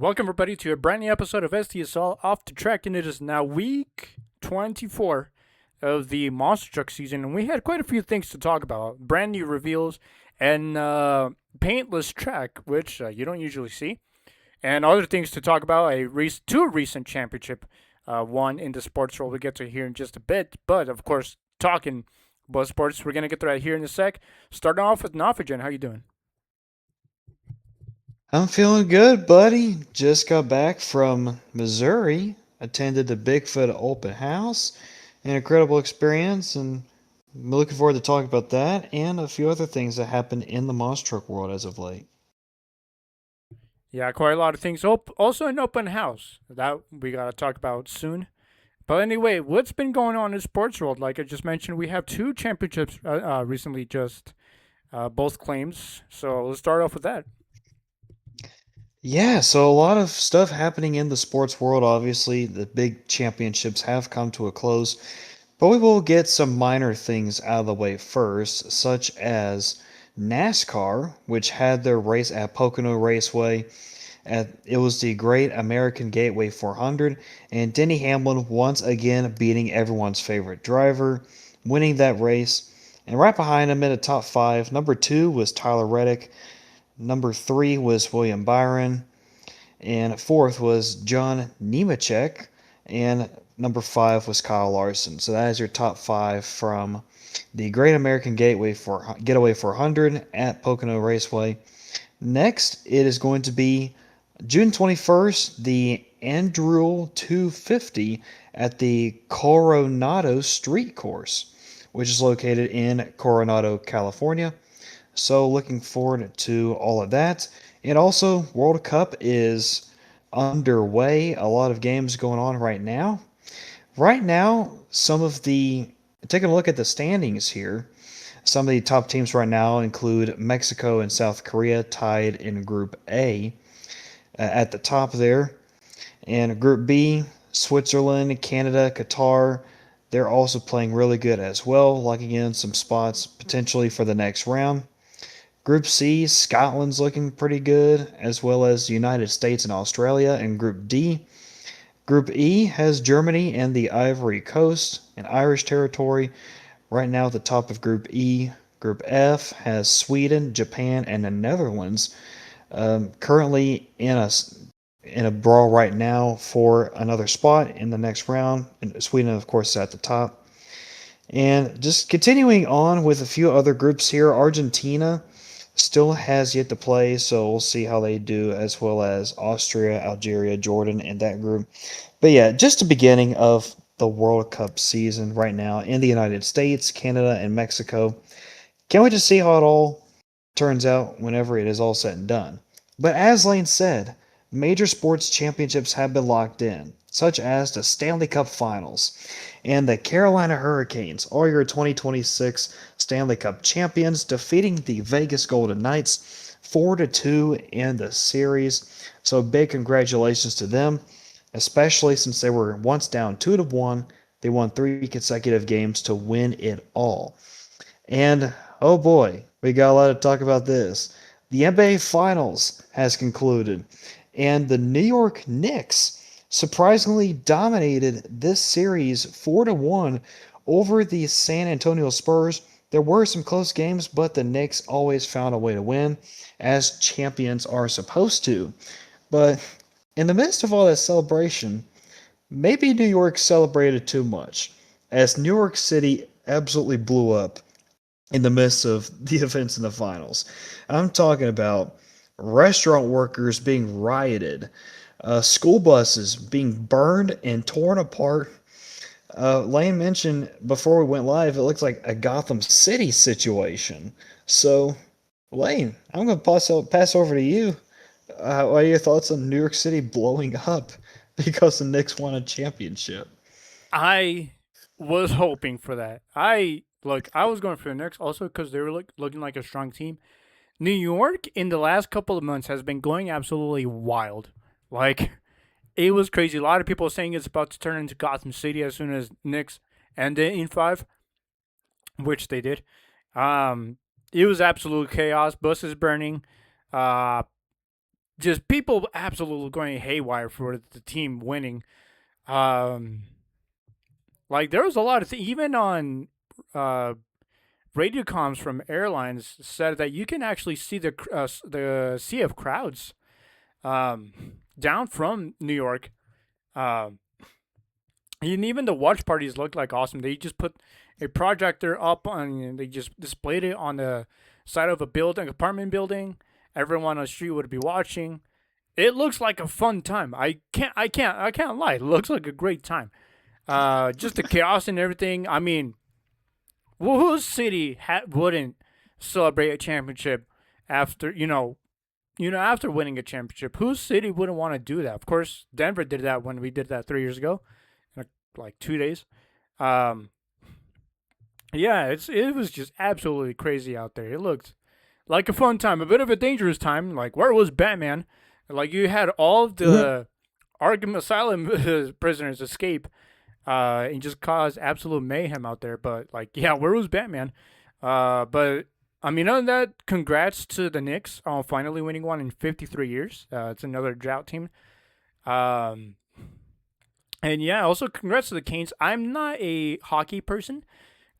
Welcome, everybody, to a brand new episode of STSL Off the Track, and it is now week 24 of the Monster Truck season, and we had quite a few things to talk about. Brand new reveals and paintless track, which you don't usually see, and other things to talk about. Two recent championship won in the sports world. We'll get to here in just a bit, but of course, talking about sports, we're gonna get to that here in a sec. Starting off with Nofagen, how you doing? I'm feeling good, buddy. Just got back from Missouri, attended the Bigfoot open house, an incredible experience, and I'm looking forward to talking about that and a few other things that happened in the monster truck world as of late. Yeah, quite a lot of things. Also, an open house that we gotta talk about soon. But anyway, what's been going on in the sports world? Like I just mentioned, we have two championships recently just both claims. So let's start off with that. Yeah, so a lot of stuff happening in the sports world. Obviously, the big championships have come to a close, but we will get some minor things out of the way first, such as NASCAR, which had their race at Pocono Raceway. It was the Great American Gateway 400, and Denny Hamlin once again beating everyone's favorite driver, winning that race. And right behind him in the top five, number two was Tyler Reddick, number three was William Byron, and fourth was John Nemechek, and number five was Kyle Larson. So that is your top five from the Great American Gateway for Getaway 400 at Pocono Raceway. Next, it is going to be June 21st, the Andrew 250 at the Coronado Street Course, which is located in Coronado, California. So, looking forward to all of that. And also, World Cup is underway. A lot of games going on right now. Right now, taking a look at the standings here, some of the top teams right now include Mexico and South Korea tied in Group A at the top there. And Group B, Switzerland, Canada, Qatar, they're also playing really good as well, locking in some spots potentially for the next round. Group C, Scotland's looking pretty good, as well as the United States and Australia. And Group D, Group E has Germany and the Ivory Coast and Irish territory. Right now at the top of Group E. Group F has Sweden, Japan, and the Netherlands. Currently in a brawl right now for another spot in the next round. And Sweden, of course, is at the top. And just continuing on with a few other groups here, Argentina still has yet to play, so we'll see how they do, as well as Austria, Algeria, Jordan, and that group. But yeah, just the beginning of the World Cup season right now in the United States, Canada, and Mexico. Can't wait to see how it all turns out whenever it is all said and done. But as Lane said, major sports championships have been locked in, such as the Stanley Cup Finals. And the Carolina Hurricanes are your 2026 Stanley Cup champions, defeating the Vegas Golden Knights 4-2 in the series. So big congratulations to them, especially since they were once down 2-1. They won three consecutive games to win it all. And oh boy, we got a lot to talk about this. The NBA Finals has concluded, and the New York Knicks surprisingly dominated this series 4-1 over the San Antonio Spurs. There were some close games, but the Knicks always found a way to win, as champions are supposed to. But in the midst of all that celebration, maybe New York celebrated too much, as New York City absolutely blew up in the midst of the events in the finals. I'm talking about restaurant workers being rioted, school buses being burned and torn apart. Lane mentioned before we went live, it looks like a Gotham City situation. So, Lane, I'm going to pass over to you. What are your thoughts on New York City blowing up because the Knicks won a championship? I was hoping for that. I was going for the Knicks also because they were looking like a strong team. New York in the last couple of months has been going absolutely wild. Like it was crazy. A lot of people are saying it's about to turn into Gotham City as soon as Knicks end it in five, which they did. Um, it was absolute chaos. Buses burning. Uh, just people absolutely going haywire for the team winning. Um, like there was a lot of even on uh, radio comms from airlines said that you can actually see the sea of crowds um, down from New York. Um, and even the watch parties looked like awesome. They just put a projector up on, and they just displayed it on the side of a building, apartment building. Everyone on the street would be watching. It looks like a fun time. I can't lie. It looks like a great time. Just the chaos and everything. I mean, whose city wouldn't celebrate a championship after after winning a championship? Whose city wouldn't want to do that? Of course, Denver did that when we did that 3 years ago, in like 2 days. Um, yeah, it was just absolutely crazy out there. It looked like a fun time, a bit of a dangerous time. Like where was Batman? Like you had all of the Arkham Asylum prisoners escape, and just cause absolute mayhem out there. But like, yeah, where was Batman? But I mean, other than that, congrats to the Knicks on finally winning one in 53 years. It's another drought team. Um, and yeah, also congrats to the Canes. I'm not a hockey person.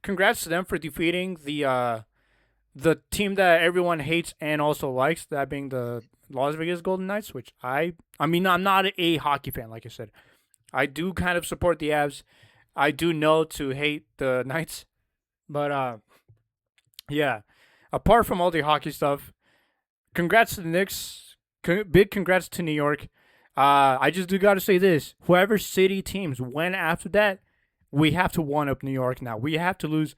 Congrats to them for defeating the team that everyone hates and also likes, that being the Las Vegas Golden Knights. Which I mean, I'm not a hockey fan, like I said. I do kind of support the Avs. I do know to hate the Knights, but yeah. Apart from all the hockey stuff, congrats to the Knicks. Big congrats to New York. I just do got to say this: whoever city teams win after that, we have to one up New York now. We have to lose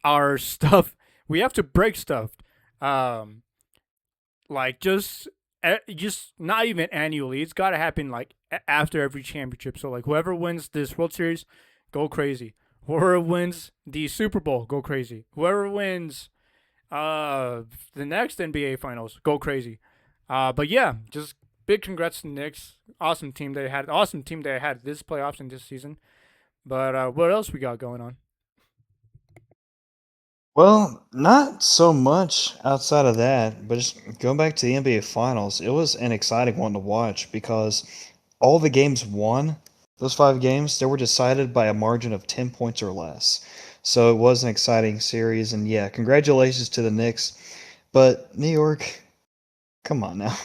our stuff. We have to break stuff. Um, like just not even annually. It's got to happen like after every championship. So like whoever wins this World Series, go crazy. Whoever wins the Super Bowl, go crazy. Whoever wins the next NBA Finals, go crazy. But yeah, just big congrats to the Knicks. Awesome team they had. Awesome team they had this playoffs and this season. But what else we got going on? Well, not so much outside of that, but just going back to the NBA Finals, it was an exciting one to watch because all the games won, those 5 games, they were decided by a margin of 10 points or less. So it was an exciting series, and yeah, congratulations to the Knicks. But New York, come on now.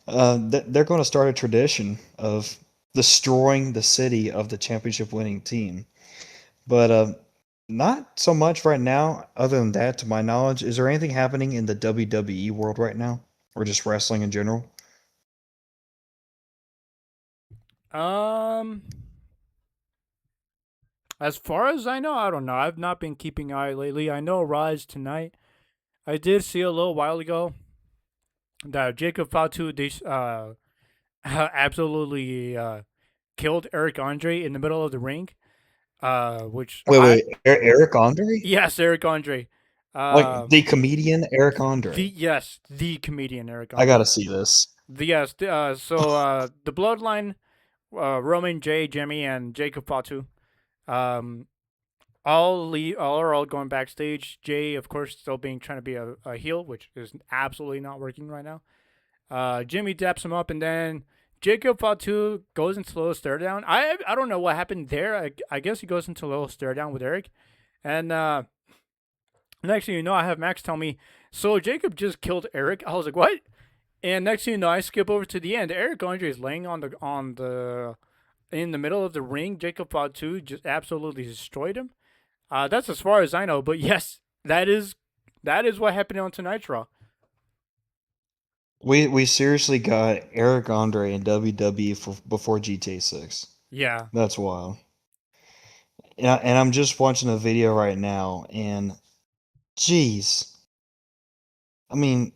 They're going to start a tradition of destroying the city of the championship winning team. But not so much right now. Other than that, to my knowledge, is there anything happening in the WWE world right now, or just wrestling in general? Um, as far as I know, I don't know. I've not been keeping eye lately. I know Rise tonight. I did see a little while ago that Jacob Fatu absolutely killed Eric Andre in the middle of the ring. Which Wait, I wait, Eric Andre? Yes, Eric Andre. Like Um, the comedian Eric Andre? the comedian Eric I gotta Andre. see this. So the Bloodline, Roman J, Jimmy, and Jacob Fatu. Um, all are all going backstage. Jay, of course, still being trying to be a heel, which is absolutely not working right now. Jimmy daps him up, and then Jacob Fatu goes into a little stare down. I don't know what happened there. I guess he goes into a little stare down with Eric, and next thing you know, I have Max tell me, so Jacob just killed Eric. I was like, what? And next thing you know, I skip over to the end. Eric Andre is laying on the in the middle of the ring. Jacob Fatu just absolutely destroyed him. That's as far as I know. But yes, that is what happened on tonight's Raw. We seriously got Eric Andre in WWE for before GTA 6. Yeah, That's wild. And I'm just watching a video right now, and jeez, I mean,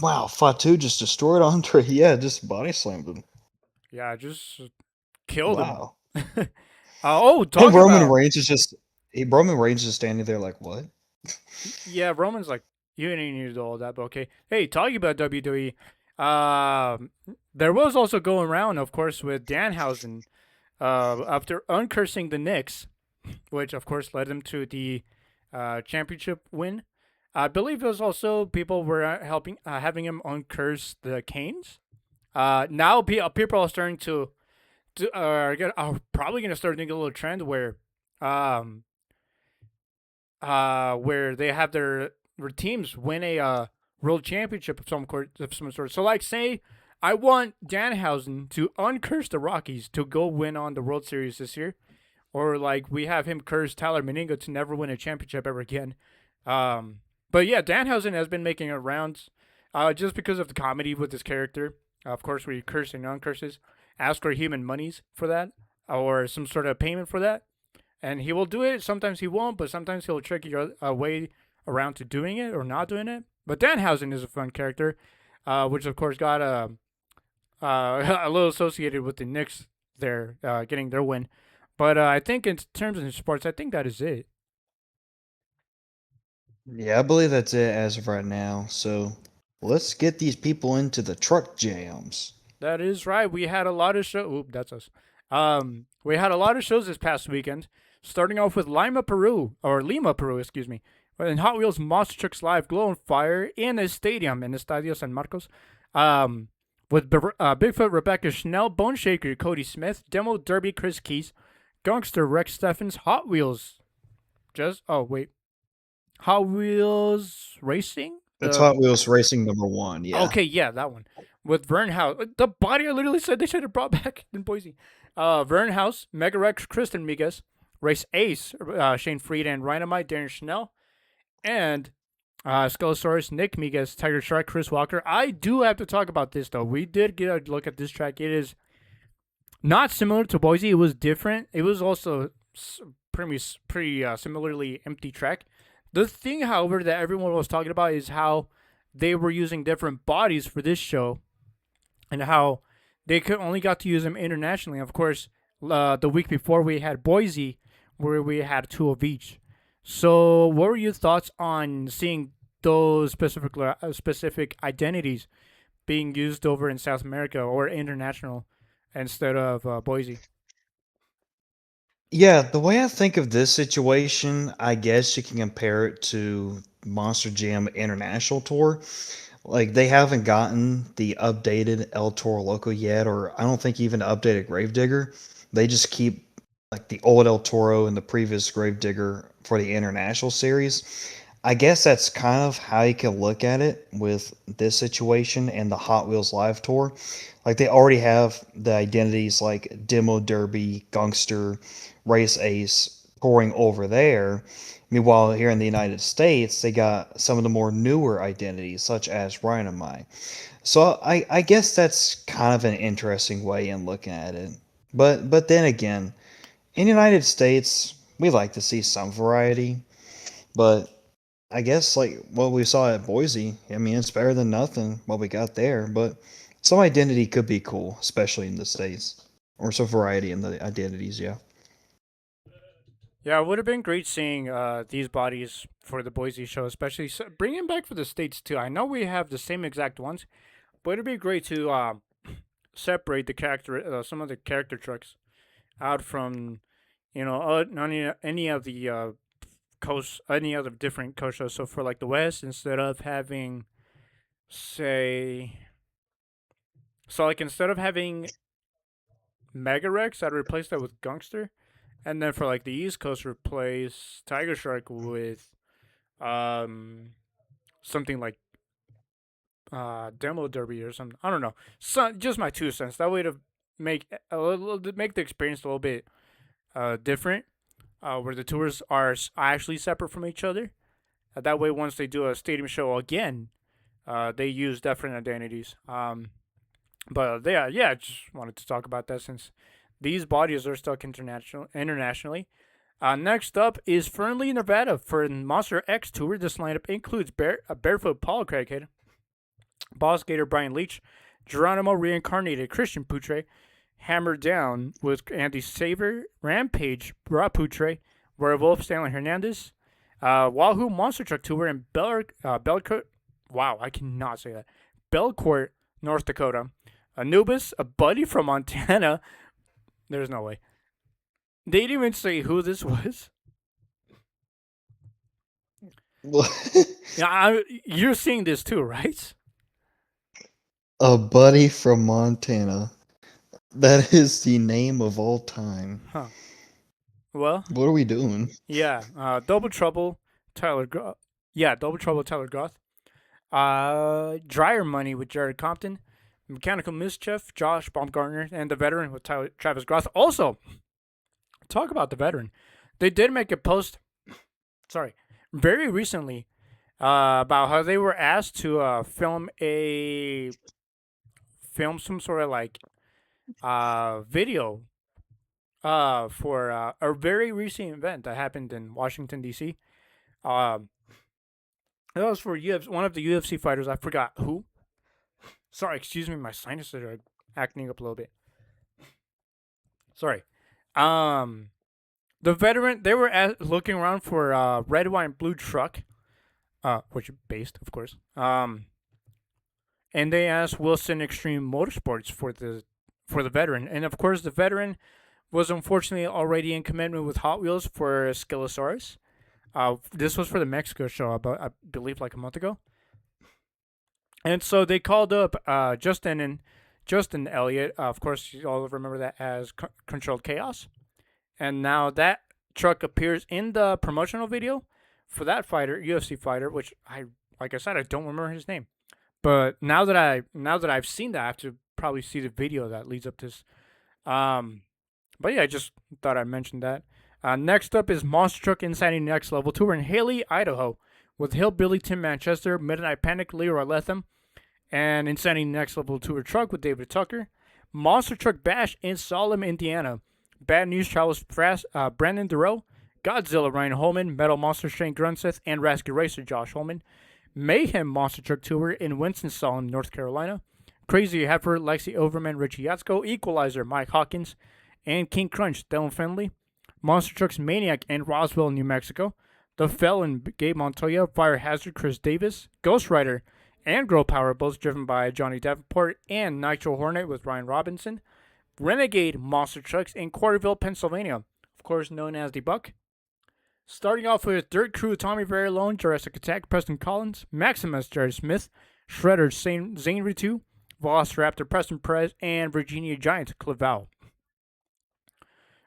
wow, Fatu just destroyed Andre. Yeah, just body slammed him. yeah, just killed him. Wow. Oh, And talking about Roman Reigns is standing there like, what? yeah, Roman's like, you didn't need to do all that, but okay. Hey, talking about WWE, there was also going around, of course, with Danhausen, after uncursing the Knicks, which of course led them to the championship win. I believe it was also people were helping having him uncurse the canes. Now people are starting to are probably gonna start doing a little trend um where they have their teams win a world championship of some sort. So like say I want Danhausen to uncurse the Rockies to go win on the World Series this year, or like we have him curse Tyler Meningo to never win a championship ever again. But yeah, Danhausen has been making it rounds, just because of the comedy with his character. Of course, where he curses and uncurses, ask for human monies for that, or some sort of payment for that, and he will do it. Sometimes he won't, but sometimes he'll trick you a way around to doing it or not doing it. But Danhausen is a fun character, which of course got a little associated with the Knicks there getting their win. But I think in terms of sports, I think that is it. Yeah, I believe that's it as of right now. So let's get these people into the truck jams. That is right. We had a lot of shows. Oop, that's us. We had a lot of shows this past weekend. Starting off with Lima, Peru, excuse me. In Hot Wheels Monster Trucks Live Glow and Fire in a stadium in Estadio San Marcos. With Bigfoot Rebecca Schnell, Bone Shaker Cody Smith, Demo Derby Chris Keys, Gangster Rex Steffens, Hot Wheels. Hot Wheels Racing? It's The Hot Wheels Racing #1. Yeah. Okay, yeah, that one with Vern House. The body I literally said they should have brought back in Boise. Vern House, Mega Rex, Kristen Miguez, Race Ace, Shane Fried and Rhinomite, Darren Schnell, and Skelosaurus, Nick Miguez, Tiger Shark, Chris Walker. I do have to talk about this though. We did get a look at this track. It is not similar to Boise. It was different. It was also pretty similarly empty track. The thing, however, that everyone was talking about is how they were using different bodies for this show, and how they could only got to use them internationally. Of course, the week before we had Boise, where we had two of each. So, what were your thoughts on seeing those specific identities being used over in South America or international instead of Boise? Yeah, the way I think of this situation, I guess you can compare it to Monster Jam International Tour. Like they haven't gotten the updated El Toro Loco yet, or I don't think even updated Gravedigger. They just keep like the old El Toro and the previous Gravedigger for the international series. I guess that's kind of how you can look at it with this situation and the Hot Wheels Live Tour. Like they already have the identities like Demo Derby, Gangster, Race Ace touring over there. Meanwhile, here in the United States, they got some of the more newer identities, such as Rhinomai. So I guess that's kind of an interesting way in looking at it. But then again, in the United States, we like to see some variety. But I guess like what we saw at Boise, I mean, it's better than nothing what we got there. But some identity could be cool, especially in the States. Or some variety in the identities, yeah. Yeah, it would have been great seeing these bodies for the Boise show, especially bring them back for the states too. I know we have the same exact ones, but it'd be great to separate the character, some of the character trucks out from, any of the coast, any other different coast shows. So for like the West, instead of having, say, instead of having Mega Rex, I'd replace that with Gangster. And then for like the East Coast, replace Tiger Shark with um something like Demo Derby or something. I don't know. So just my 2 cents. That way to make the experience a little bit different, where the tours are actually separate from each other. That way, once they do a stadium show again, they use different identities. But I just wanted to talk about that since these bodies are stuck internationally. Next up is Fernley, Nevada for Monster X Tour. This lineup includes Barefoot Paul Craighead, Boss Gator Brian Leach, Geronimo Reincarnated Christian Poutre, Hammer Down with Andy Saver, Rampage Bra Poutre, Werewolf Stanley Hernandez, Wahoo Monster Truck Tour, and Belcourt. Wow, I cannot say that. Belcourt, North Dakota. Anubis, a buddy from Montana. There's no way. They didn't even say who this was. Yeah, you're seeing this too, right? A buddy from Montana. That is the name of all time. Huh. Well, What are we doing? yeah. Double Trouble, Tyler. Double Trouble, Tyler Goth. Dryer Money with Jared Compton. Mechanical Mischief, Josh Baumgartner, and the Veteran with Travis Groth. Also, talk about the Veteran. They did make a post. Sorry, very recently about how they were asked to film some sort of like video for a very recent event that happened in Washington D.C. Um, that was for one of the UFC fighters. I forgot who. Sorry, excuse me. My sinuses are acting up a little bit. Sorry. Um, the Veteran. They were looking around for a red, white, and blue truck. Which is based, of course. And they asked Wilson Extreme Motorsports for the Veteran, and of course the Veteran was unfortunately already in commitment with Hot Wheels for Skillosaurus. This was for the Mexico show, about I believe like a month ago, and so they called up Justin Elliott. Of course, you all remember that as Controlled Chaos, and now that truck appears in the promotional video for that fighter, UFC fighter, which like I said, I don't remember his name. But now that I've seen that, I have to probably see the video that leads up to this. Um, but yeah, I just thought I'd mention that. Next up is Monster Truck Insanity Next Level Tour in Haley, Idaho, with Hillbilly Tim Manchester, Midnight Panic, Leroy Lethem, and Insanity Next Level Tour Truck with David Tucker. Monster Truck Bash in Salem, Indiana. Bad News Travels Fast, Brandon Durow, Godzilla Ryan Holman, Metal Monster Shane Grunseth, and Rascal Racer Josh Holman. Mayhem Monster Truck Tour in Winston-Salem, North Carolina. Crazy Heifer, Lexi Overman, Richie Yatsko, Equalizer, Mike Hawkins, and King Crunch, Dylan Finley. Monster Trucks Maniac in Roswell, New Mexico. The Felon, Gabe Montoya, Fire Hazard, Chris Davis, Ghost Rider, and Girl Power, both driven by Johnny Davenport, and Nitro Hornet with Ryan Robinson. Renegade Monster Trucks in Quarryville, Pennsylvania, of course known as the Buck. Starting off with Dirt Crew, Tommy Verilone, Jurassic Attack, Preston Collins, Maximus, Jared Smith, Shredder, Zane Ritu, Velociraptor, Preston Perez, and Virginia Giant, Clavell.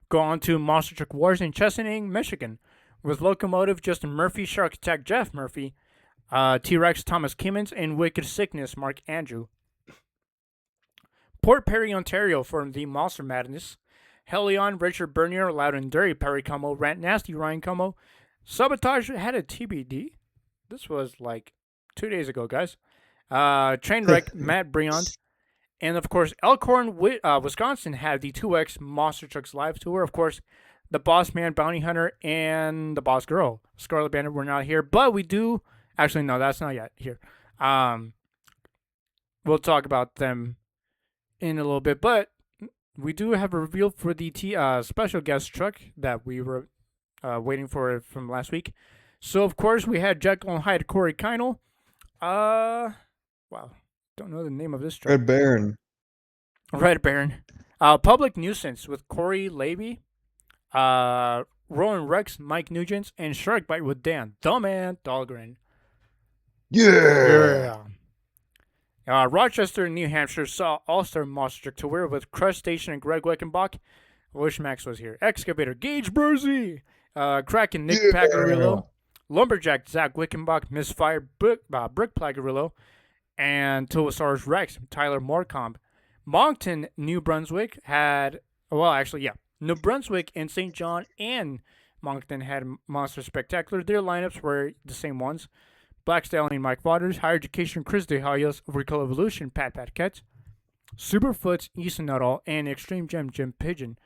Go on to Monster Truck Wars in Chesaning, Michigan, with Locomotive, Justin Murphy, Shark Attack, Jeff Murphy, T-Rex, Thomas Kimmins, and Wicked Sickness, Mark Andrew. Port Perry, Ontario, for the Monster Madness. Helion, Richard Bernier, Loud and Dirty, Perry Como, Rant Nasty, Ryan Como. Sabotage had a TBD. This was like 2 days ago, guys. Trainwreck, Matt Briand. And of course, Elkhorn, Wisconsin had the 2X Monster Trucks Live Tour. Of course, the Boss Man, Bounty Hunter, and the Boss Girl, Scarlet Bandit, were not here. But we do. Actually, no, that's not yet here. We'll talk about them in a little bit. But we do have a reveal for the special guest truck that we were waiting for from last week. So, of course, we had Jekyll and Hyde, Corey Kinel. Wow. Don't know the name of this truck. Red Baron. Red Baron. Public Nuisance with Corey Levy, Rowan Rex, Mike Nugent, and Shark Bite with Dan, the Man Dahlgren. Yeah. Rochester, New Hampshire saw All-Star Monster Truck Tour with Crush Station and Greg Weckenbach. I wish Max was here. Excavator, Gage Bursey. Kraken, Nick Pagarillo. Lumberjack, Zach Wickenbach. Misfire, Brick Plagarillo. And Tulosaurus Rex, Tyler Morecombe. Moncton, New Brunswick had, New Brunswick and St. John and Moncton had Monster Spectacular. Their lineups were the same ones. Black Stallion, Mike Waters. Higher Education, Chris DeHayos. Recall Evolution, Pat Ketz. Superfoots, Ethan Nuttall. And Extreme Gem, Jim Pigeon.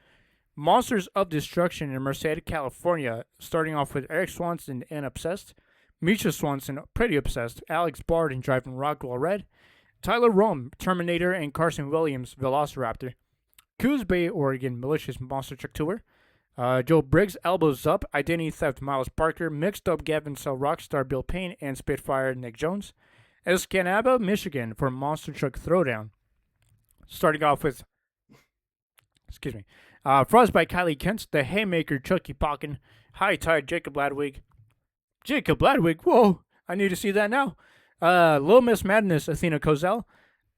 Monsters of Destruction in Merced, California. Starting off with Eric Swanson and Obsessed. Misha Swanson, Pretty Obsessed. Alex Bard and Driving Rockwell Red. Tyler Rome, Terminator, and Carson Williams, Velociraptor. Coos Bay, Oregon, Malicious Monster Truck Tour. Joe Briggs, Elbows Up, Identity Theft, Miles Parker, Mixed Up, Gavin Cell, Rockstar, Bill Payne, and Spitfire, Nick Jones. Escanaba, Michigan, for Monster Truck Throwdown. Starting off with, Frostbite, Kylie Kent, The Haymaker, Chucky Pocken, High Tide, Jacob Ladwig, Jacob Ladwig. Whoa, I need to see that now. Little Miss Madness, Athena Kozel.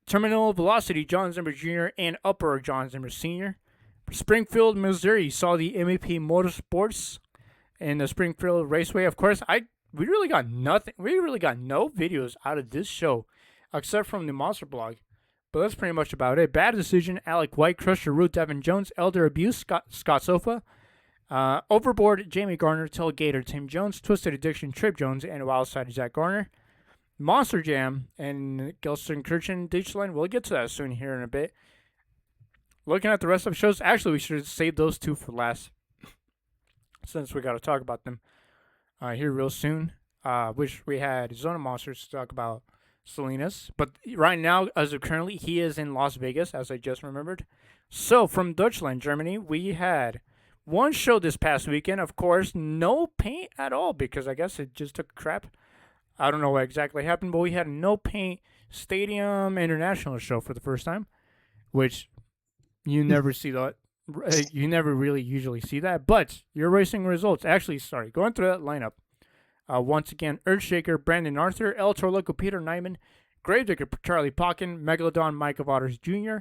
Terminal Velocity, John Zimmer Jr. and Upper John Zimmer Sr. Springfield, Missouri saw the MEP Motorsports in the Springfield Raceway. Of course, we really got nothing. We really got no videos out of this show, except from the Monster Blog. But that's pretty much about it. Bad Decision, Alec White, Crusher Root, Devin Jones, Elder Abuse, Scott Sofa, Overboard, Jamie Garner, Tailgater, Tim Jones, Twisted Addiction, Trip Jones, and Wildside, Zach Garner. Monster Jam and Gelsenkirchen Deutschland. We'll get to that soon here in a bit. Looking at the rest of the shows, actually, we should save those two for last, since we got to talk about them here real soon. Wish we had Zona Monsters to talk about Salinas, but right now, as of currently, he is in Las Vegas, as I just remembered. So from Deutschland, Germany, we had one show this past weekend. Of course, no paint at all because I guess it just took a crap. I don't know what exactly happened, but we had a no paint Stadium International show for the first time, which you never see that. You never really usually see that. But your racing results, actually, sorry, going through that lineup. Once again, Earthshaker, Brandon Arthur, El Torloco, Peter Nyman, Gravedigger, Charlie Pocken, Megalodon, Michael Waters Jr.,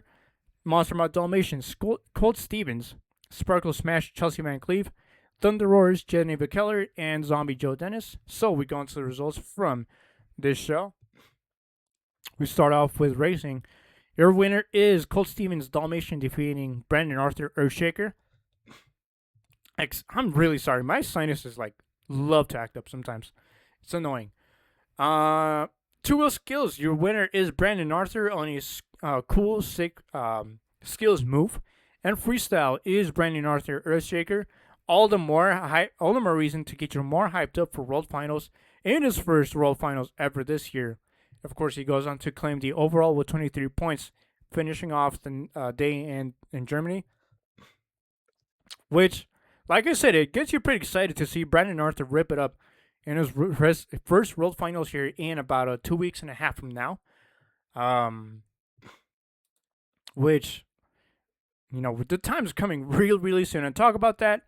Monster Mod Dalmatian, Colt Stevens, Sparkle Smash, Chelsea Van Cleve, Thunder Roars, Geneva Keller, and Zombie Joe Dennis. So we go into the results from this show. We start off with racing. Your winner is Colt Stevens Dalmatian defeating Brandon Arthur Earthshaker. I'm really sorry. My sinuses love to act up sometimes. It's annoying. Two Wheel Skills. Your winner is Brandon Arthur on his cool, sick skills move. And Freestyle is Brandon Arthur Earthshaker. All the more reason to get you more hyped up for World Finals in his first World Finals ever this year. Of course, he goes on to claim the overall with 23 points, finishing off the day in Germany. Which, like I said, it gets you pretty excited to see Brandon Arthur rip it up in his first World Finals here in about 2 weeks and a half from now. Which, the time's coming really soon. And talk about that.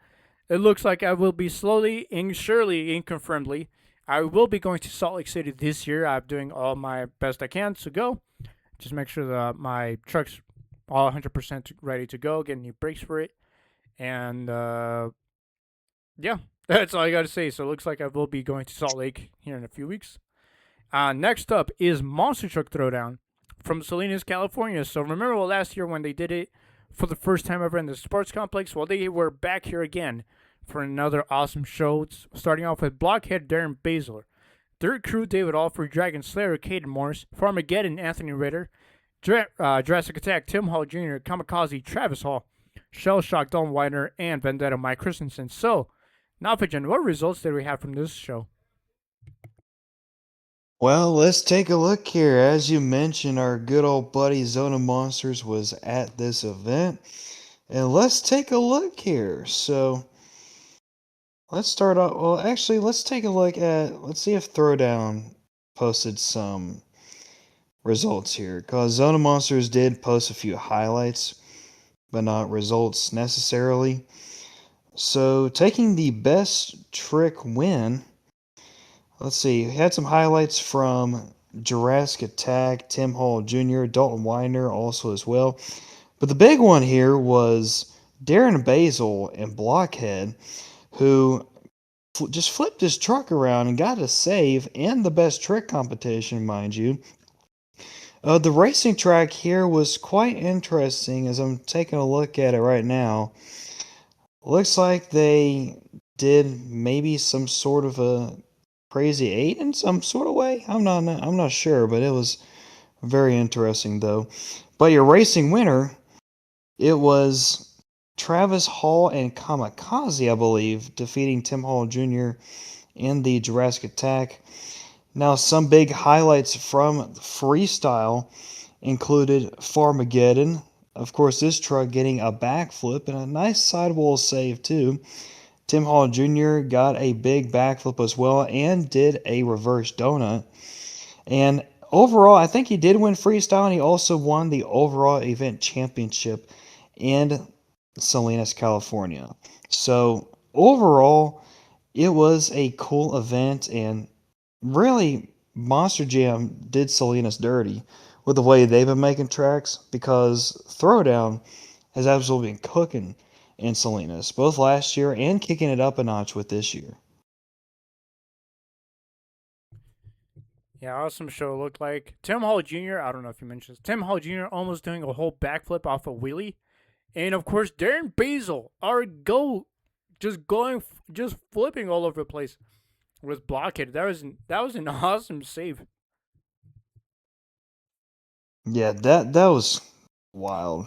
It looks like I will be slowly and surely, inconfirmedly, I will be going to Salt Lake City this year. I'm doing all my best I can to go. Just make sure that my truck's all 100% ready to go, getting new brakes for it. And, yeah, that's all I got to say. So it looks like I will be going to Salt Lake here in a few weeks. Next up is Monster Truck Throwdown from Salinas, California. So remember last year when they did it for the first time ever in the sports complex? Well, they were back here again for another awesome show. It's starting off with Blockhead Darren Baszler, Third Crew David Alford, Dragon Slayer Caden Morris, Farmageddon Anthony Ritter, Jurassic Attack Tim Hall Jr., Kamikaze Travis Hall, Shell Shock Don Widener, and Vendetta Mike Christensen. So, now, Pigeon, what results did we have from this show? Well, let's take a look here. As you mentioned, our good old buddy Zona Monsters was at this event. And let's take a look here. So, let's start off. Well, actually, let's take a look at. Let's see if Throwdown posted some results here. Because Zona Monsters did post a few highlights, but not results necessarily. So, taking the best trick win. Let's see. We had some highlights from Jurassic Attack, Tim Hall Jr., Dalton Widener also as well. But the big one here was Darren Basil and Blockhead, who just flipped his truck around and got a save in the best trick competition, mind you. The racing track here was quite interesting as I'm taking a look at it right now. Looks like they did maybe some sort of a Crazy 8 in some sort of way. I'm not sure, but it was very interesting though. But your racing winner, it was Travis Hall and Kamikaze, I believe, defeating Tim Hall Jr. in the Jurassic Attack. Now, some big highlights from freestyle included Farmageddon. Of course, this truck getting a backflip and a nice sidewall save too. Tim Hall Jr. got a big backflip as well and did a reverse donut. And overall, I think he did win freestyle, and he also won the overall event championship in Salinas, California. So overall, It was a cool event, and really, Monster Jam did Salinas dirty with the way they've been making tracks because Throwdown has absolutely been cooking in Salinas, both last year and kicking it up a notch with this year. Yeah, awesome show it looked like. Tim Hall Jr., I don't know if you mentioned this, Tim Hall Jr. almost doing a whole backflip off a wheelie. And of course, Darren Basil, our GOAT, just flipping all over the place with Blockhead. That was an awesome save. Yeah, that was wild.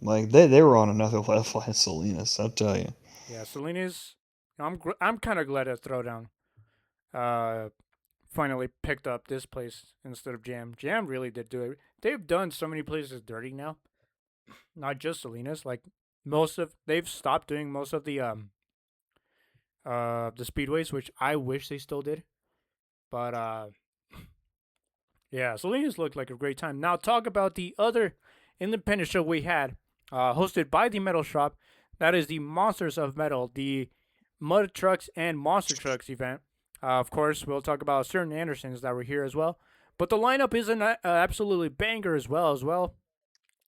Like they were on another level at Salinas, I'll tell you. Yeah, Salinas, I'm kind of glad that Throwdown uh, finally picked up this place instead of Jam. Jam really did do it. They've done so many places dirty now, not just Salinas. Like they've stopped doing most of the speedways, which I wish they still did. But yeah, Salinas looked like a great time. Now talk about the other independent show we had, hosted by the Metal Shop. That is the Monsters of Metal, the Mud Trucks and Monster Trucks event. Of course, we'll talk about certain Andersons that were here as well. But the lineup is an absolutely banger as well.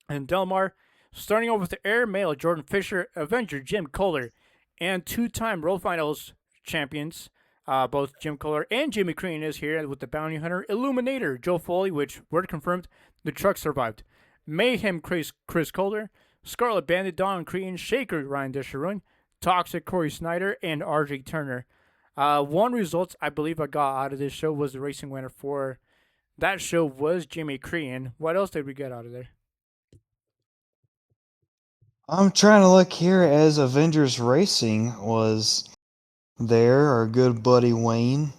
And Delmar, starting off with the airmail Jordan Fisher, Avenger Jim Kohler, and two-time World Finals champions, both Jim Kohler and Jimmy Crean is here with the Bounty Hunter Illuminator Joe Foley, which word confirmed the truck survived. Mayhem Chris Kohler, Scarlet Bandit Don Crean, Shaker Ryan Desharoon, Toxic Corey Snyder, and RJ Turner. One result I believe I got out of this show was the racing winner for that show was Jimmy Crean. What else did we get out of there? I'm trying to look here as Avengers Racing was there, our good buddy Wayne.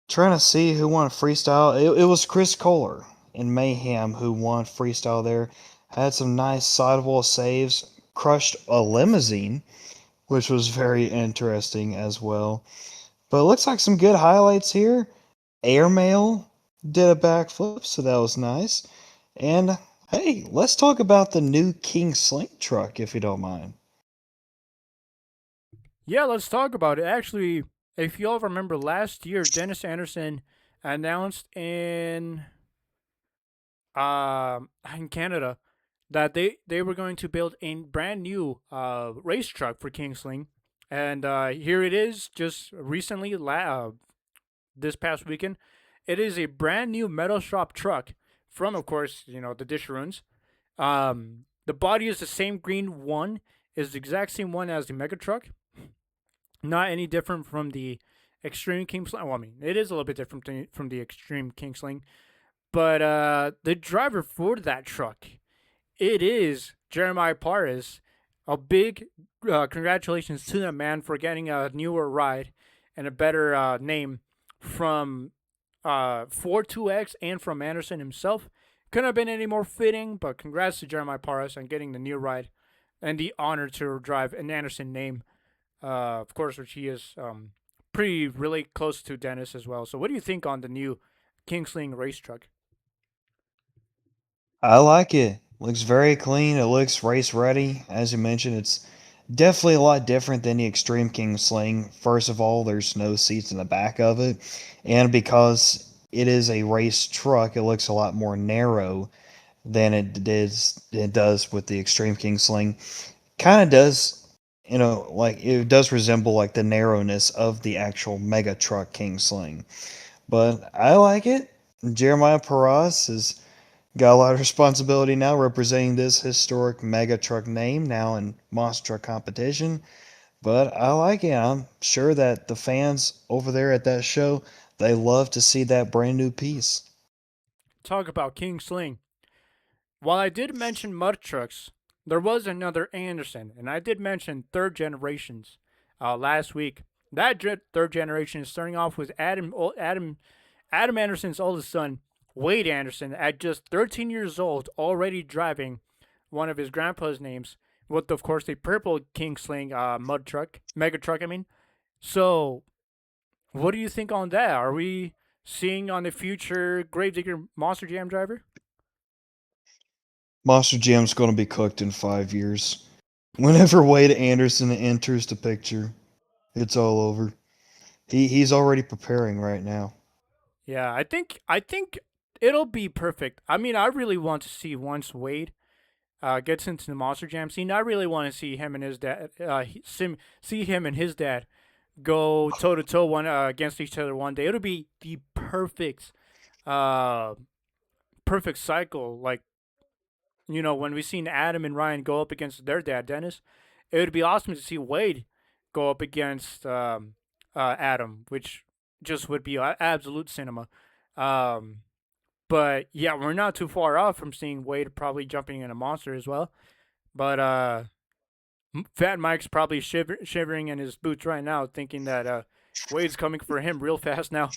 Trying to see who won freestyle. It was Chris Kohler in Mayhem who won freestyle there. Had some nice sidewall saves, crushed a limousine, which was very interesting as well. But it looks like some good highlights here. Airmail did a backflip, so that was nice. And hey, let's talk about the new King Sling truck, if you don't mind. Yeah, let's talk about it. Actually, if you all remember last year, Dennis Anderson announced in Canada that they were going to build a brand new race truck for Kingsling, and here it is. Just recently, this past weekend, it is a brand new metal shop truck from, of course, the Disharuns. The body is the same green one, is the exact same one as the Mega Truck. Not any different from the Extreme Kingsling. Well, I mean, it is a little bit different from the Extreme Kingsling, but the driver for that truck, it is Jeremiah Paris. A big congratulations to that man for getting a newer ride and a better name from 42X and from Anderson himself. Couldn't have been any more fitting, but congrats to Jeremiah Paris on getting the new ride and the honor to drive an Anderson name, of course, which he is pretty really close to Dennis as well. So, what do you think on the new Kingsling race truck? I like it. Looks very clean. It looks race ready. As you mentioned, it's definitely a lot different than the Extreme King Sling. First of all, there's no seats in the back of it. And because it is a race truck, it looks a lot more narrow than it does with the Extreme King Sling. Kind of does, like it does resemble like the narrowness of the actual mega truck King Sling. But I like it. Jeremiah Paras has got a lot of responsibility now representing this historic mega truck name now in monster truck competition. But I like it. I'm sure that the fans over there at that show, they love to see that brand new piece. Talk about King Sling. While I did mention mud trucks, there was another Anderson, and I did mention third generations last week. That third generation is starting off with Adam Anderson's oldest son, Wade Anderson, at just 13 years old, already driving one of his grandpa's names with, of course, a purple King Sling mud truck, mega truck. I mean, so what do you think on that? Are we seeing on the future Gravedigger Monster Jam driver? Monster Jam's going to be cooked in 5 years. Whenever Wade Anderson enters the picture. It's all over. He's already preparing right now. Yeah, I think it'll be perfect. I mean, I really want to see once Wade gets into the Monster Jam scene. I really want to see him and his dad, see him and his dad go toe to toe one against each other one day. It'll be the uh, perfect cycle. Like when we seen Adam and Ryan go up against their dad, Dennis, it would be awesome to see Wade go up against Adam, which just would be absolute cinema. Um, but yeah, we're not too far off from seeing Wade probably jumping in a monster as well. But Fat Mike's probably shivering in his boots right now, thinking that Wade's coming for him real fast now.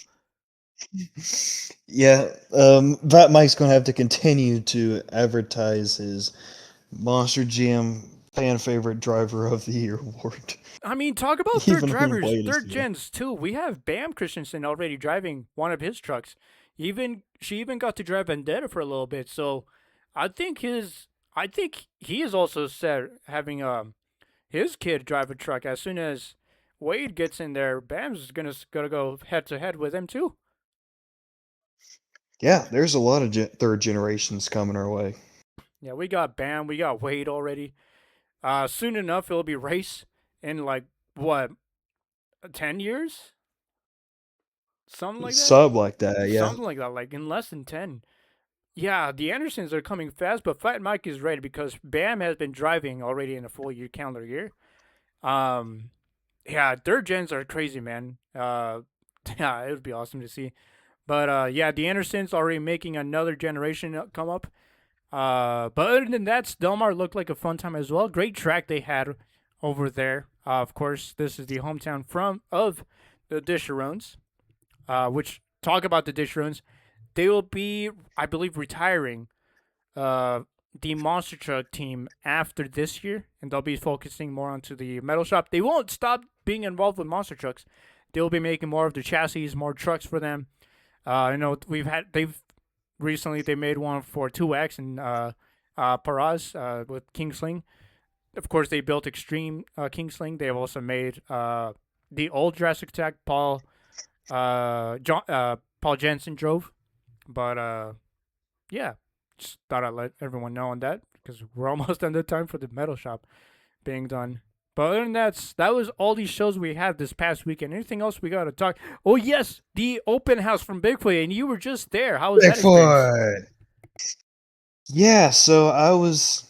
Yeah, that Mike's gonna have to continue to advertise his Monster Jam fan favorite driver of the year award, I mean, talk about third even when drivers, Wade is third there. gens too. We have Bam Christensen already driving one of his trucks. Even she even got to drive Vendetta for a little bit. So I think he is also set having his kid drive a truck as soon as Wade gets in there. Bam's gonna go head to head with him too. Yeah, there's a lot of third generations coming our way. Yeah, we got Bam, we got Wade already. Soon enough it'll be race in like what 10 years, something like that. Sub like that, yeah. Something like that, like in less than 10. Yeah, the Andersons are coming fast, but Fat Mike is ready because Bam has been driving already in a full year calendar year. Um, yeah, third gens are crazy, man. Yeah, it would be awesome to see. But yeah, the Andersons already making another generation come up. But other than that, Delmar looked like a fun time as well. Great track they had over there. Of course, this is the hometown from of the Disharones. Which talk about the Disharones, they will be, I believe, retiring uh, the monster truck team after this year, and they'll be focusing more onto the metal shop. They won't stop being involved with monster trucks. They'll be making more of the chassis, more trucks for them. I know they've recently they made one for 2X and Paraz with Kingsling. Of course, they built Extreme Kingsling. They have also made the old Jurassic Attack Paul Jensen drove. But yeah, just thought I'd let everyone know on that because we're almost done the time for the metal shop being done. But other than that was all these shows we had this past weekend. Anything else we got to talk? Oh yes, the open house from Bigfoot, and you were just there. How was that experience? Bigfoot. Yeah, so I was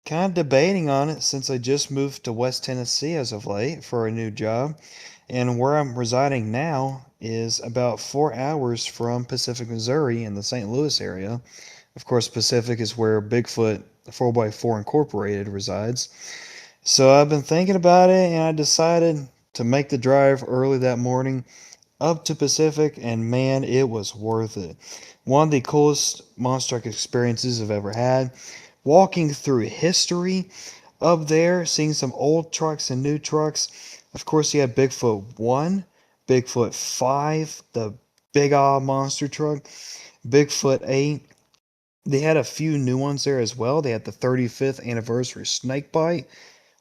kind of debating on it since I just moved to West Tennessee as of late for a new job. And where I'm residing now is about 4 hours from Pacific, Missouri in the St. Louis area. Of course, Pacific is where Bigfoot 4x4 Incorporated resides. So I've been thinking about it and I decided to make the drive early that morning up to Pacific, and man, it was worth it. One of the coolest monster truck experiences I've ever had. Walking through history up there, seeing some old trucks and new trucks. Of course, you had Bigfoot 1, Bigfoot 5, the big odd monster truck, Bigfoot 8. They had a few new ones there as well. They had the 35th anniversary Snakebite,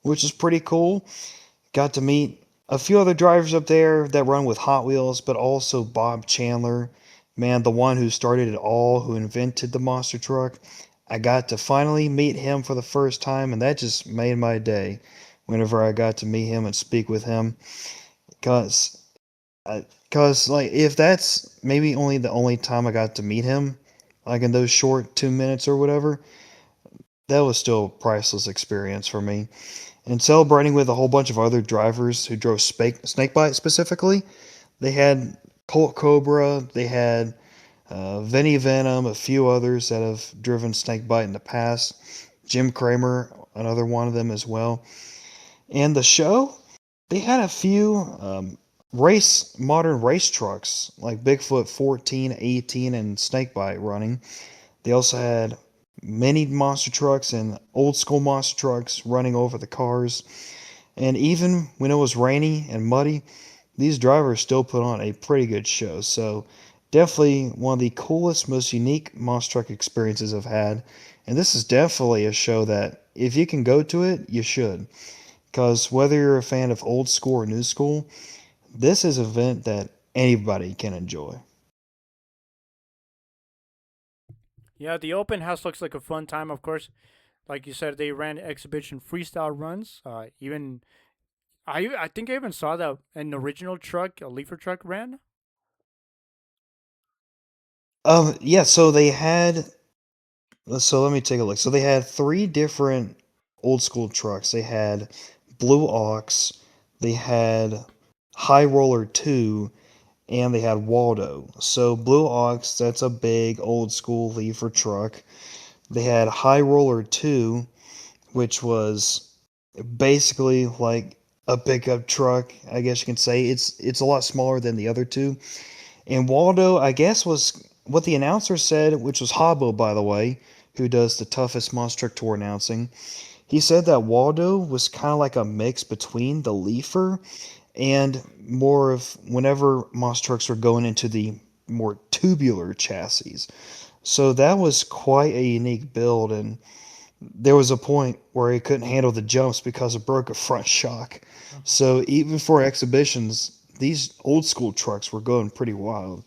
which is pretty cool. Got to meet a few other drivers up there that run with Hot Wheels, but also Bob Chandler, man, the one who started it all, who invented the monster truck. I got to finally meet him for the first time, and that just made my day whenever I got to meet him and speak with him. Because, like, if that's maybe only the only time I got to meet him, like in those short 2 minutes or whatever, that was still a priceless experience for me. And celebrating with a whole bunch of other drivers who drove Snakebite specifically. They had Colt Cobra, they had Vinny Venom, a few others that have driven Snakebite in the past. Jim Kramer, another one of them as well. And the show, they had a few modern race trucks like Bigfoot 14, 18, and Snakebite running. They also had mini monster trucks and old school monster trucks running over the cars. And even when it was rainy and muddy, these drivers still put on a pretty good show. So, definitely one of the coolest, most unique monster truck experiences I've had. And this is definitely a show that if you can go to it, you should. Because whether you're a fan of old school or new school, this is an event that anybody can enjoy. Yeah, the open house looks like a fun time. Of course, like you said, they ran exhibition freestyle runs. Even I think I even saw that an original truck, a leafer truck, ran. Yeah, so they had so let me take a look. So they had three different old school trucks. They had Blue Ox, they had High Roller 2, and they had Waldo. So Blue Ox, that's a big old school leafer truck. They had High Roller 2, which was basically like a pickup truck, I guess you can say. It's a lot smaller than the other two. And Waldo, I guess, was what the announcer said, which was Hobbo, by the way, who does the toughest Monster Truck Tour announcing. He said that Waldo was kind of like a mix between the Leafer and more of whenever Monster Trucks were going into the more tubular chassis. So that was quite a unique build, and there was a point where he couldn't handle the jumps because it broke a front shock. So even for exhibitions, these old school trucks were going pretty wild.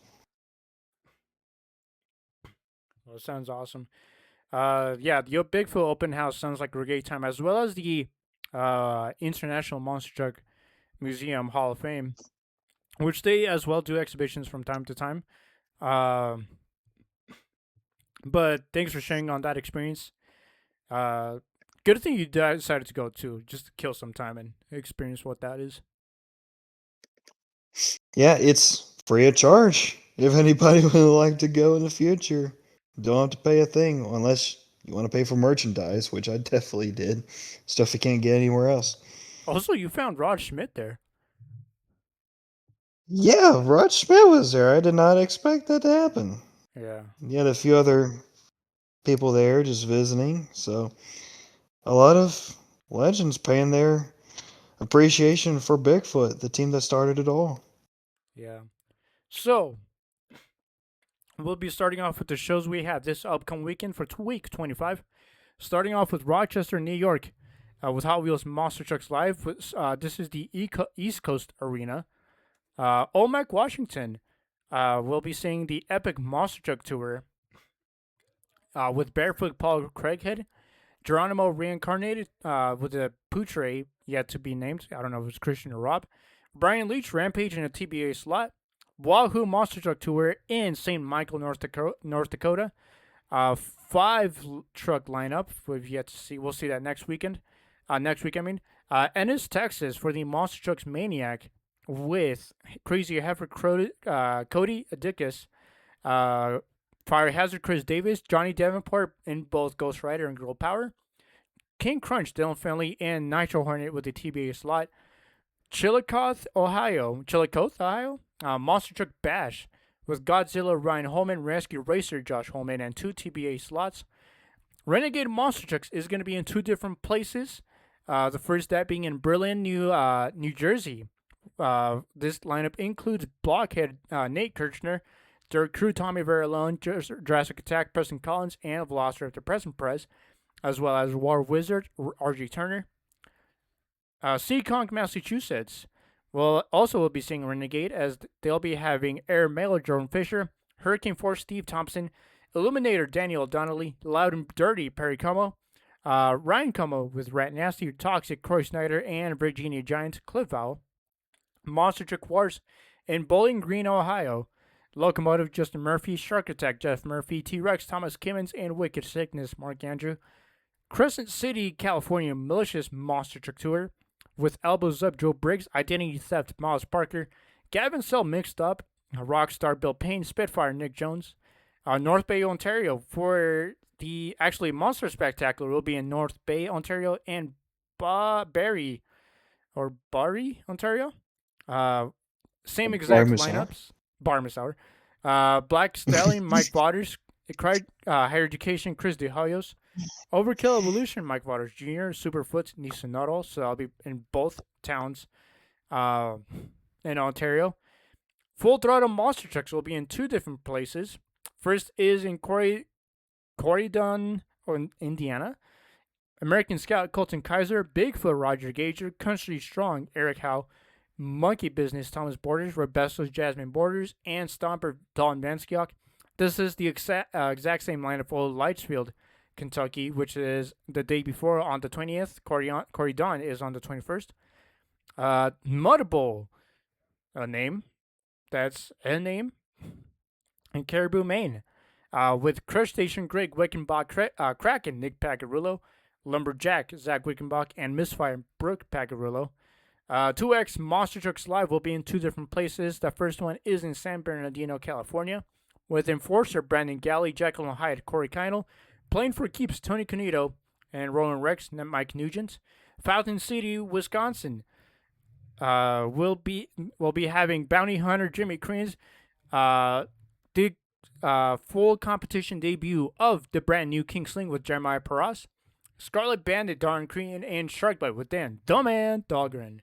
Well, it sounds awesome. Yeah, the Bigfoot open house sounds like a great time, as well as the International Monster Truck Museum Hall of Fame, which they as well do exhibitions from time to time. Um, but thanks for sharing on that experience. Uh, Good thing you decided to go too, just to kill some time and experience what that is. Yeah, it's free of charge. If anybody would like to go in the future, don't have to pay a thing unless you want to pay for merchandise, which I definitely did. Stuff you can't get anywhere else. Also, you found Rod Schmidt there. Yeah, Rod Schmidt was there. I did not expect that to happen. Yeah, You had a few other people there just visiting, so a lot of legends paying their appreciation for Bigfoot, the team that started it all. yeah. So we'll be starting off with the shows we have this upcoming weekend for week 25. Starting off with Rochester, New York, with Hot Wheels Monster Trucks Live. This is the East Coast Arena. Olmec, Washington. We'll be seeing the Epic Monster Truck Tour with Barefoot Paul Craighead, Geronimo Reincarnated with a Poutre yet to be named. I don't know if it's Christian or Rob. Brian Leach, Rampage in a TBA slot. Wahoo Monster Truck Tour in St. Michael, North Dakota. Five truck lineup. We've yet to see. We'll see that next weekend. Next week, I mean. Ennis, Texas for the Monster Trucks Maniac with Crazy Heifer Cody Adicus, uh, Fire Hazard Chris Davis, Johnny Davenport in both Ghost Rider and Girl Power. King Crunch, Dylan Finley, and Nitro Hornet with the TBA slot. Chillicothe, Ohio. Monster Truck Bash with Godzilla Ryan Holman, Rescue Racer Josh Holman, and two TBA slots. Renegade Monster Trucks is going to be in two different places. The first that being in Berlin, New Jersey. This lineup includes Blockhead Nate Kirchner, Dirt Crew Tommy Veralone, Jurassic Attack Preston Collins, and Velociraptor Preston Perez, as well as War Wizard RG Turner. Seekonk, Massachusetts. Well, also we'll be seeing Renegade as they'll be having Air Mailer Jordan Fisher, Hurricane Force Steve Thompson, Illuminator Daniel Donnelly, Loud and Dirty Perry Como, Ryan Como with Rat Nasty, Toxic Croy Snyder, and Virginia Giants Cliff Vowell. Monster Truck Wars in Bowling Green, Ohio. Locomotive Justin Murphy, Shark Attack Jeff Murphy, T Rex Thomas Kimmons, and Wicked Sickness Mark Andrew. Crescent City, California Malicious Monster Truck Tour with Elbows Up Joe Briggs, Identity Theft Miles Parker, Gavin Sell Mixed Up, Rockstar Bill Payne, Spitfire Nick Jones. North Bay, Ontario for the actually Monster Spectacular will be in North Bay, Ontario, and Barrie, Ontario. Uh, Same exact Barmusa. lineups. Barmasour. Black Stallion, Mike Waters. Higher Education, Chris DeHoyos. Overkill Evolution, Mike Waters Jr., Superfoot, Nisonoro. So I'll be in both towns in Ontario. Full Throttle Monster Trucks will be in two different places. First is in Corydon, or Indiana. American Scout Colton Kaiser, Bigfoot Roger Gager, Country Strong Eric Howe, Monkey Business Thomas Borders, Robesto's Jasmine Borders, and Stomper Don Vanskiok. This is the exact same lineup for Litchfield, Kentucky, which is the day before on the 20th. Corey Don is on the 21st. Mud Bowl, a name. That's a name. And Caribou, Maine. With Crush Station Greg Wickenbach Kraken Nick Paccarillo, Lumberjack Zach Wickenbach, and Misfire Brooke Paccarillo. 2X Monster Trucks Live will be in two different places. The first one is in San Bernardino, California, with Enforcer Brandon Galley, Jekyll and Hyde Corey Keinel, Playing for Keeps Tony Canito, and Roland Rex Mike Nugent. Fountain City, Wisconsin, will be having Bounty Hunter Jimmy Creans, the full competition debut of the brand new King Sling with Jeremiah Paras, Scarlet Bandit Darren Crean, and Sharkbite with Dan Dumman Dahlgren.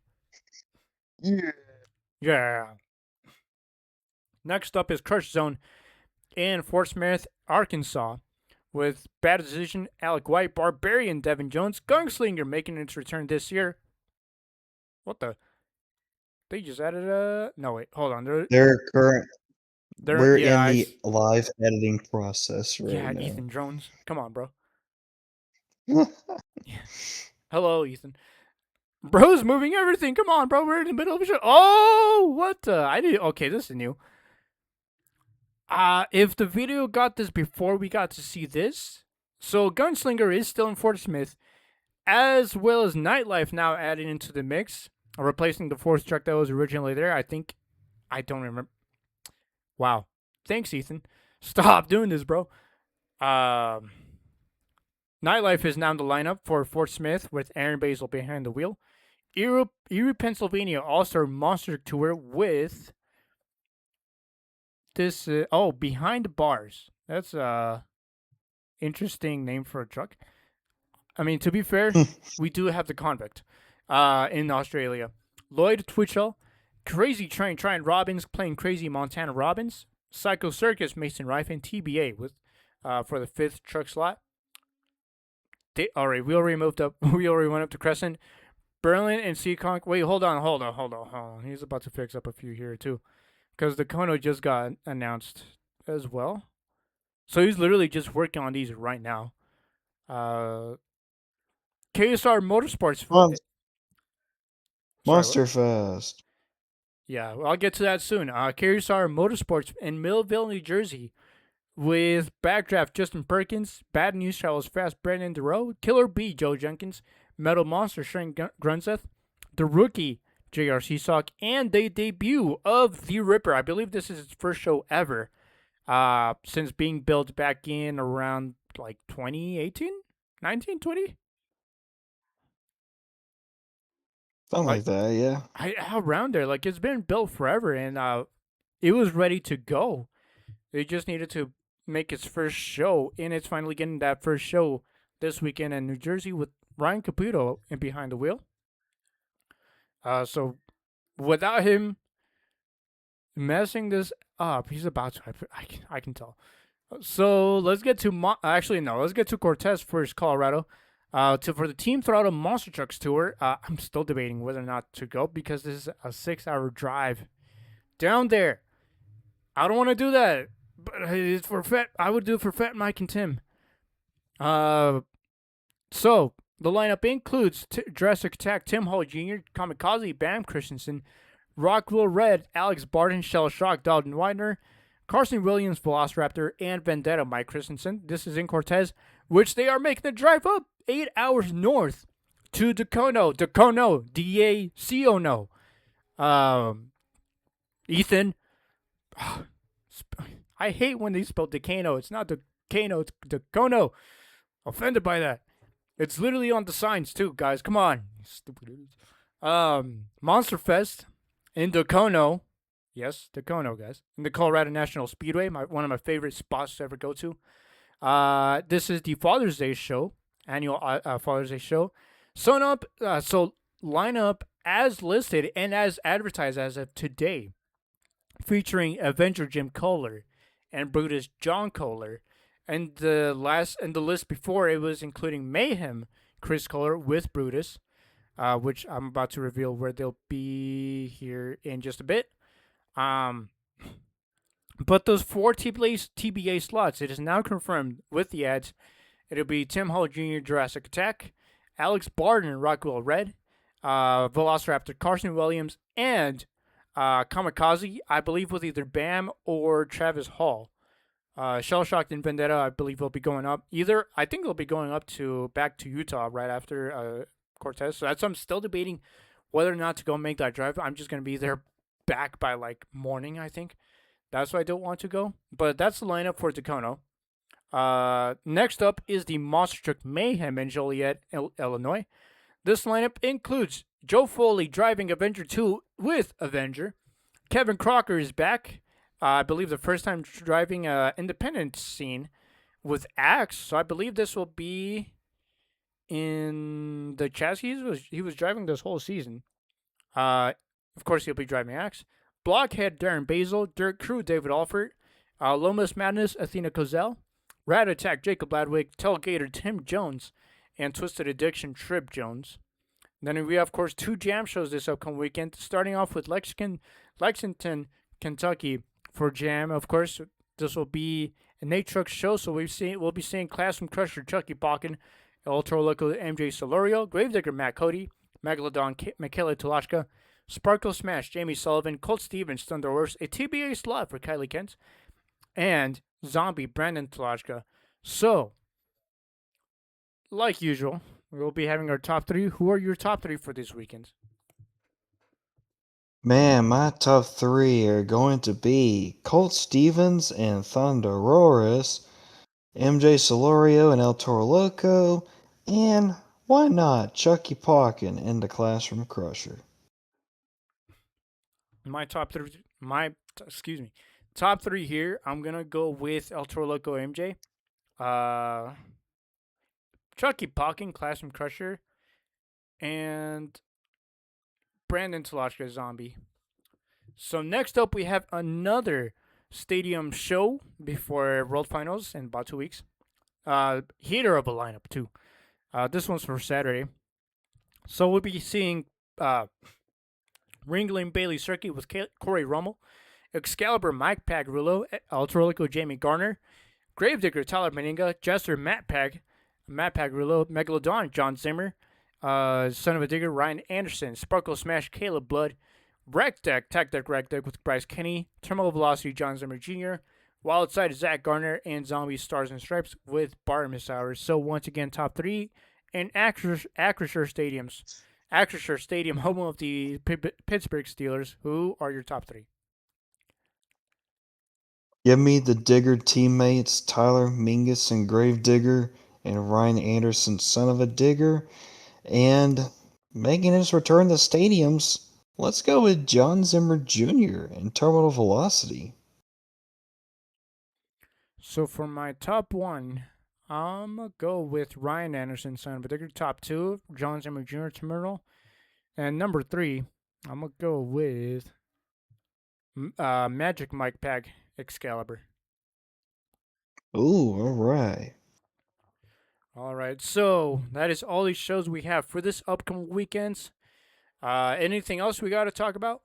Yeah. Next up is Crush Zone in Fort Smith, Arkansas, with Bad Decision, Alec White, Barbarian, Devin Jones, Gunslinger making its return this year. What the? They just added a. No, wait, hold on. We're in the live editing process right now. Yeah, Ethan Jones. Come on, bro. Hello, Ethan. Bro's moving everything. Come on, bro. We're in the middle of a show. Oh, what the? I didn't. Okay, this is new. If the video got this before we got to see this, so Gunslinger is still in Fort Smith, as well as Nightlife now added into the mix, replacing the fourth truck that was originally there. I don't remember. Wow. Thanks, Ethan. Stop doing this, bro. Nightlife is now in the lineup for Fort Smith with Aaron Basil behind the wheel. Erie, Pennsylvania All-Star Monster Tour with this. Behind the Bars. That's a interesting name for a truck. I mean, to be fair, we do have the Convict in Australia. Lloyd Twitchell, Crazy Train Tryon Robbins playing Crazy Montana Robbins. Psycho Circus Mason Rife and TBA with for the fifth truck slot. All right, we already moved up. We already went up to Crescent. Berlin and Seekonk. Wait, hold on. He's about to fix up a few here too, because the Kono just got announced as well. So he's literally just working on these right now. KSR Motorsports. Monster Fest. Yeah, well, I'll get to that soon. KSR Motorsports in Millville, New Jersey, with Backdraft Justin Perkins, Bad News Travels Fast Brendan DeRoe, Killer B Joe Jenkins, Metal Monster Shane Grunseth, The Rookie J.R. Seasock, and the debut of The Ripper. I believe this is his first show ever since being built back in around like 2018, 19, 20? Something like that, yeah. Around there. Like, it's been built forever, and it was ready to go. They just needed to make its first show, and it's finally getting that first show this weekend in New Jersey with Ryan Caputo in behind the wheel. So without him messing this up, he's about to. I can tell. So let's get to let's get to Cortez first, Colorado. For the Team Throttle Monster Trucks Tour. I'm still debating whether or not to go because this is a 6-hour drive down there. I don't want to do that, but it's for Fat. I would do it for Fat Mike and Tim. So the lineup includes Jurassic Attack, Tim Hall Jr., Kamikaze, Bam Christensen, Rockwell Red, Alex Barton, Shell Shock, Dalton Widener, Carson Williams, Velociraptor, and Vendetta Mike Christensen. This is in Cortez, which they are making the drive up 8 hours north to Dacono, D-A-C-O-No. Ethan, I hate when they spell Decano. It's not Decano, it's Dacono. Offended by that. It's literally on the signs too, guys. Come on, stupid idiots. Monster Fest in Dacono. Yes, Dacono, guys. In the Colorado National Speedway, one of my favorite spots to ever go to. This is the Father's Day show, annual Father's Day show. So line up as listed and as advertised as of today, featuring Avenger Jim Kohler and Brutus John Kohler. And the list before it was including Mayhem, Chris Kohler with Brutus, which I'm about to reveal where they'll be here in just a bit. Um, but those four TBA slots, it is now confirmed with the ads. It'll be Tim Hall Jr. Jurassic Attack, Alex Barden Rockwell Red, Velociraptor Carson Williams, and Kamikaze, I believe, with either Bam or Travis Hall. Shell Shocked and Vendetta, I believe, will be going up. Either, I think they'll be going up to back to Utah right after Cortez. So I'm still debating whether or not to go make that drive. I'm just gonna be there back by like morning, I think. That's why I don't want to go. But that's the lineup for Tacoma. Next up is the Monster Truck Mayhem in Joliet, Illinois. This lineup includes Joe Foley driving Avenger 2 with Avenger. Kevin Crocker is back. I believe the first time driving independent scene with Axe. So I believe this will be in the chassis he was driving this whole season. Uh, of course, he'll be driving Axe. Blockhead Darren Basil, Dirt Crew David Alford, Lomas Madness Athena Kozel, Rat Attack Jacob Ladwig, Tailgater Tim Jones, and Twisted Addiction Trip Jones. Then we have, of course, two jam shows this upcoming weekend, starting off with Lexington, Kentucky for jam. Of course, this will be a Nate Truck show, so we'll be seeing Classroom Crusher Chucky Balkin, El Toro Loco MJ Solorio, Gravedigger Matt Cody, Megalodon Michaela Tulashka, Sparkle Smash Jamie Sullivan, Colt Stevens Thunder Horse, a TBA slot for Kylie Kent, and Zombie Brandon Tulashka. So, like usual, we'll be having our top three. Who are your top three for this weekend? Man, my top three are going to be Colt Stevens and Thunderoris, MJ Solorio and El Toro Loco, and why not Chucky Parkin and the Classroom Crusher. My top three, excuse me, top three here. I'm gonna go with El Toro Loco MJ, uh, Chucky Palkin, Classroom Crusher, and Brandon Taloshka Zombie. So next up, we have another stadium show before World Finals in about 2 weeks. Heater of a lineup too. This one's for Saturday. So we'll be seeing Ringling Bailey Circuit with Corey Rummel, Excalibur Mike Pagrulo, Ultralico Jamie Garner, Gravedigger Tyler Meninga, Jester Matt Pagrulo, Megalodon John Zimmer, Son of a Digger Ryan Anderson, Sparkle Smash Caleb Blood, Wreck Deck Tech Deck Wreck Deck with Bryce Kenny, Terminal Velocity John Zimmer Jr., Wild Side Zach Garner, and Zombie Stars and Stripes with Barmus Hours. So once again, top three and Acrisure Stadium, home of the Pittsburgh Steelers. Who are your top three? Give me the Digger teammates Tyler Mingus and Gravedigger and Ryan Anderson, son of a digger, and making his return to stadiums. Let's go with John Zimmer Jr. and Terminal Velocity. So for my top one, I'm gonna go with Ryan Anderson, son of a digger. Top two, John Zimmer Jr. Terminal, and number three, I'm gonna go with Magic Mike Pag Excalibur. Ooh, all right. All right, so that is all these shows we have for this upcoming weekends. Anything else we got to talk about?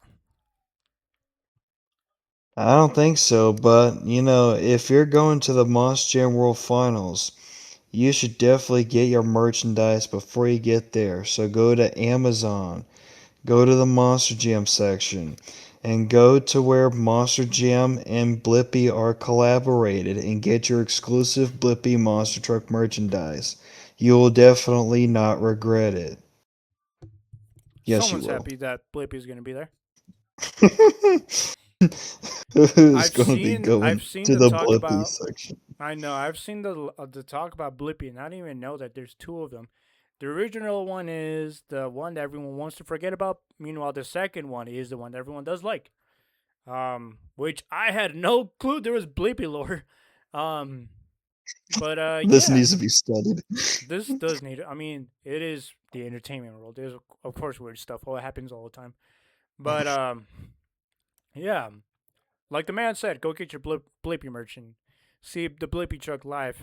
I don't think so, but if you're going to the Monster Jam World Finals, you should definitely get your merchandise before you get there. So go to Amazon, go to the Monster Jam section, and go to where Monster Jam and Blippi are collaborated and get your exclusive Blippi Monster Truck merchandise. You will definitely not regret it. Yes, you Someone's will. happy that Blippi is going to be there. Who's going to be going I've seen to the the talk Blippi about. section? I know I've seen the talk about Blippi, and I didn't even know that there's two of them. The original one is the one that everyone wants to forget about. Meanwhile, the second one is the one that everyone does like. Which I had no clue there was Blippi lore. Um, but This yeah, needs to be studied. this does need. I mean, it is the entertainment world. There's of course weird stuff. Oh, it happens all the time. But yeah, like the man said, go get your Blippi merch and see the Blippi truck live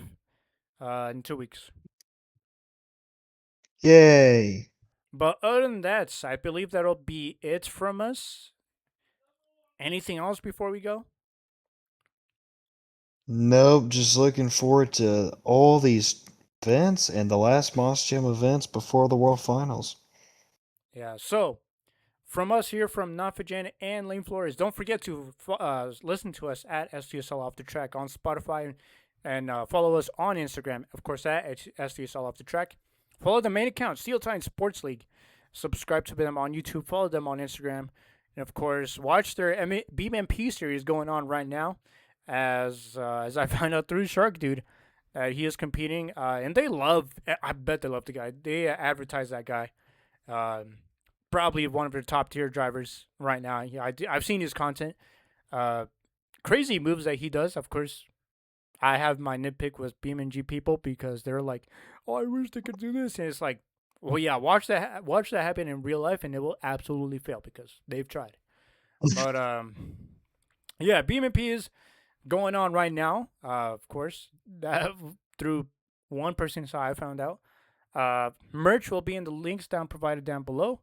in 2 weeks. Yay! But other than that, I believe that'll be it from us. Anything else before we go? Nope, just looking forward to all these events and the last Moss Jam events before the World Finals. Yeah. So from us here from Nafajan and Lane Flores, don't forget to listen to us at STSL Off the Track on Spotify and follow us on Instagram, of course, at STSL Off the Track. Follow the main account, Steel Time Sports League. Subscribe to them on YouTube, follow them on Instagram, and of course, watch their BMP series going on right now. As I found out through Shark Dude, he is competing, and they love. I bet they love the guy. They advertise that guy. Um, Probably one of their top tier drivers right now. Yeah, I've seen his content. Uh, Crazy moves that he does. Of course, I have my nitpick with BeamNG people because they're like, "Oh, I wish they could do this," and it's like, well, yeah, watch that happen in real life, and it will absolutely fail because they've tried. But yeah, BMP is going on right now. Of course, that through one person's eye, I found out. Merch will be in the links down provided down below.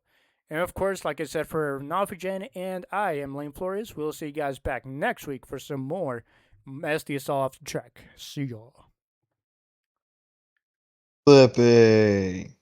And of course, like I said, for Nafigen and I am Lane Flores. We'll see you guys back next week for some more SDSL off the track. See y'all. Flippy.